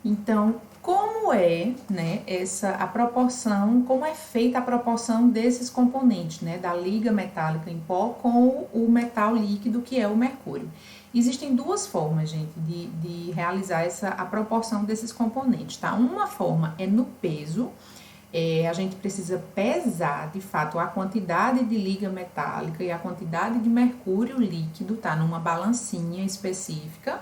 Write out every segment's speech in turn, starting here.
Então, como é, né, a proporção, como é feita a proporção desses componentes, né, da liga metálica em pó com o metal líquido, que é o mercúrio? Existem duas formas, gente, de realizar a proporção desses componentes, tá? Uma forma é no peso. A gente precisa pesar, de fato, a quantidade de liga metálica e a quantidade de mercúrio líquido, tá? Numa balancinha específica.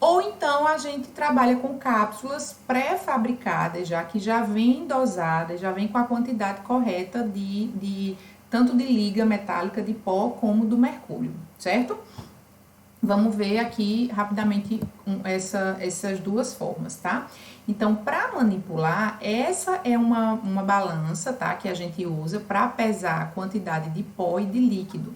Ou então a gente trabalha com cápsulas pré-fabricadas, já que já vem dosadas, já vem com a quantidade correta tanto de liga metálica de pó como do mercúrio, certo? Vamos ver aqui rapidamente essas duas formas, tá? Então, para manipular, essa é uma balança, tá? Que a gente usa para pesar a quantidade de pó e de líquido.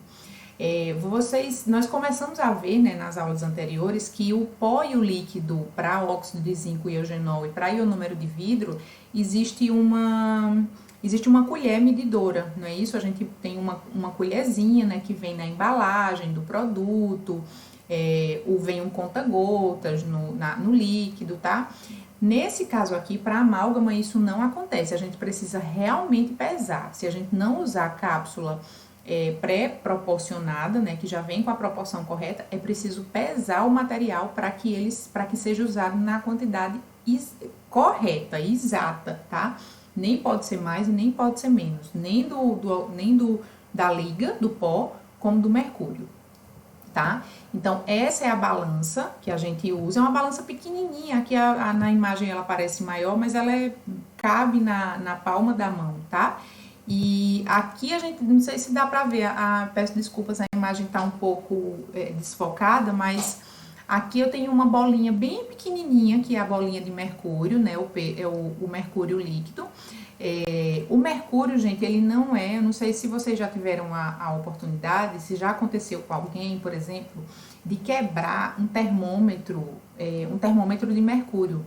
Nós começamos a ver, né, nas aulas anteriores, que o pó e o líquido para óxido de zinco e eugenol e para ionômero de vidro, existe uma colher medidora, não é isso? A gente tem uma colherzinha, né, que vem na embalagem do produto, ou vem um conta-gotas no líquido, tá? Nesse caso aqui, para amálgama, isso não acontece, a gente precisa realmente pesar. Se a gente não usar a cápsula pré-proporcionada, né, que já vem com a proporção correta, é preciso pesar o material para que seja usado na quantidade correta, exata, tá? Nem pode ser mais e nem pode ser menos, nem da liga, do pó, como do mercúrio, tá? Então, essa é a balança que a gente usa, é uma balança pequenininha, aqui na imagem ela parece maior, mas ela cabe na palma da mão, tá? E aqui a gente, não sei se dá pra ver, peço desculpas, a imagem tá um pouco desfocada, mas aqui eu tenho uma bolinha bem pequenininha, que é a bolinha de mercúrio, né, o mercúrio líquido. O mercúrio, gente, ele não eu não sei se vocês já tiveram a oportunidade, se já aconteceu com alguém, por exemplo, de quebrar um termômetro de mercúrio.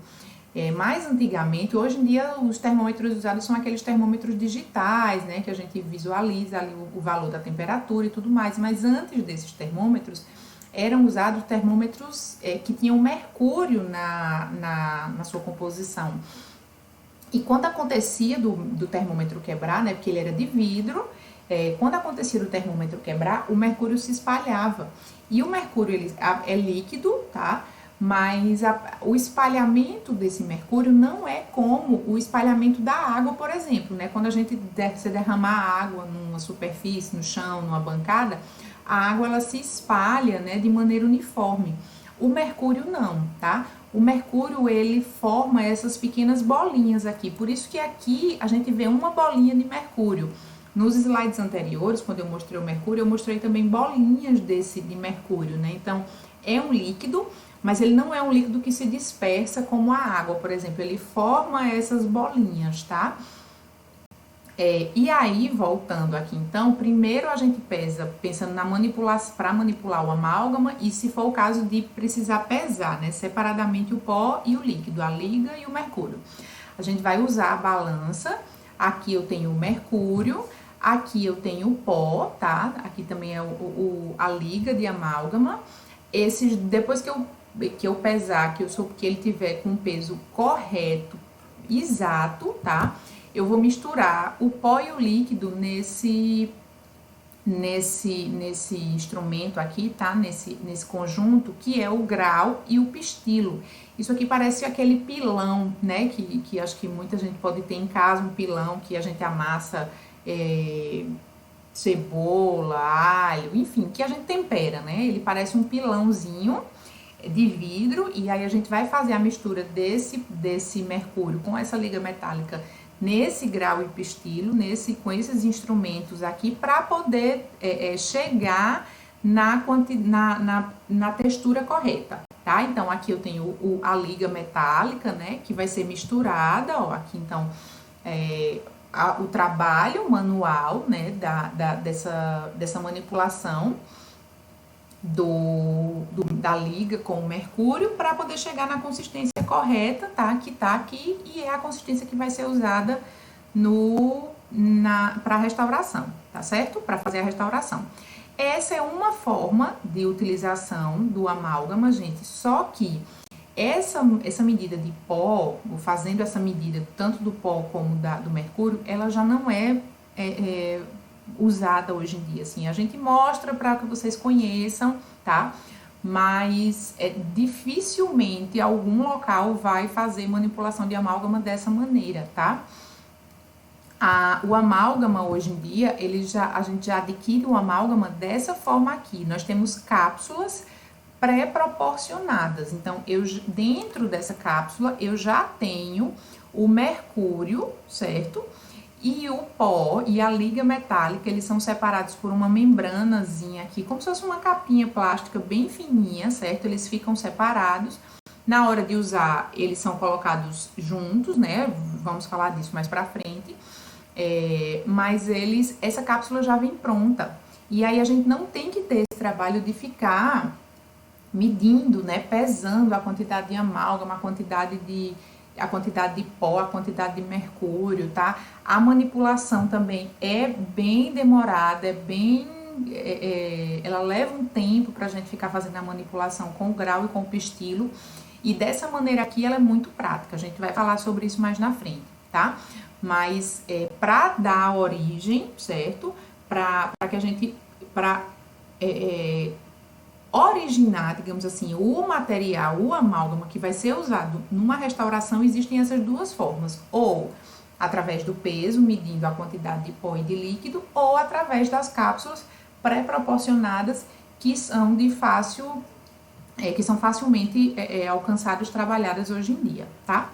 Mais antigamente, hoje em dia os termômetros usados são aqueles termômetros digitais, né, que a gente visualiza ali o valor da temperatura e tudo mais, mas antes desses termômetros eram usados termômetros que tinham mercúrio na sua composição. E quando acontecia do termômetro quebrar, né, porque ele era de vidro, quando acontecia do termômetro quebrar, o mercúrio se espalhava. E o mercúrio é líquido, tá? Mas o espalhamento desse mercúrio não é como o espalhamento da água, por exemplo, né? Quando você derramar água numa superfície, no chão, numa bancada, a água ela se espalha, né, de maneira uniforme. O mercúrio não, tá? O mercúrio ele forma essas pequenas bolinhas aqui, por isso que aqui a gente vê uma bolinha de mercúrio. Nos slides anteriores, quando eu mostrei o mercúrio, eu mostrei também bolinhas de mercúrio, né? Então, é um líquido, mas ele não é um líquido que se dispersa como a água, por exemplo, ele forma essas bolinhas, tá? E aí, voltando aqui, então, primeiro a gente pesa, pensando para manipular o amálgama, e se for o caso de precisar pesar, né, separadamente o pó e o líquido, a liga e o mercúrio. A gente vai usar a balança, aqui eu tenho o mercúrio, aqui eu tenho o pó, tá? Aqui também é a liga de amálgama. Depois que eu pesar, que ele tiver com o peso correto, exato, tá? Eu vou misturar o pó e o líquido nesse instrumento aqui, tá? Nesse conjunto, que é o grau e o pistilo. Isso aqui parece aquele pilão, né? Que acho que muita gente pode ter em casa, um pilão que a gente amassa cebola, alho, enfim, que a gente tempera, né? Ele parece um pilãozinho de vidro, e aí a gente vai fazer a mistura desse mercúrio com essa liga metálica nesse grau e pistilo, com esses instrumentos aqui, para poder chegar na textura correta, tá? Então, aqui eu tenho a liga metálica, né, que vai ser misturada, ó, aqui então, o trabalho manual, né, dessa manipulação da liga com o mercúrio para poder chegar na consistência correta, tá? Que tá aqui, e é a consistência que vai ser usada para restauração, tá certo? Para fazer a restauração. Essa é uma forma de utilização do amálgama, gente, só que Essa medida de pó, fazendo essa medida tanto do pó como do mercúrio, ela já não é usada hoje em dia. Assim, a gente mostra para que vocês conheçam, tá? Mas dificilmente algum local vai fazer manipulação de amálgama dessa maneira, tá? O amálgama hoje em dia, a gente já adquire o amálgama dessa forma aqui. Nós temos cápsulas pré-proporcionadas. Então, dentro dessa cápsula, eu já tenho o mercúrio, certo? E o pó e a liga metálica, eles são separados por uma membranazinha aqui, como se fosse uma capinha plástica bem fininha, certo? Eles ficam separados. Na hora de usar, eles são colocados juntos, né? Vamos falar disso mais pra frente. Mas essa cápsula já vem pronta. E aí a gente não tem que ter esse trabalho de ficar medindo, né, pesando a quantidade de amálgama, a quantidade de pó, a quantidade de mercúrio, tá? A manipulação também é bem demorada, ela leva um tempo pra gente ficar fazendo a manipulação com o grau e com o pistilo, e dessa maneira aqui ela é muito prática, a gente vai falar sobre isso mais na frente, tá? Mas para dar origem, certo? Para que a gente, originar, digamos assim, o material, o amálgama que vai ser usado numa restauração, existem essas duas formas, ou através do peso, medindo a quantidade de pó e de líquido, ou através das cápsulas pré-proporcionadas que são que são facilmente alcançadas, trabalhadas hoje em dia, tá?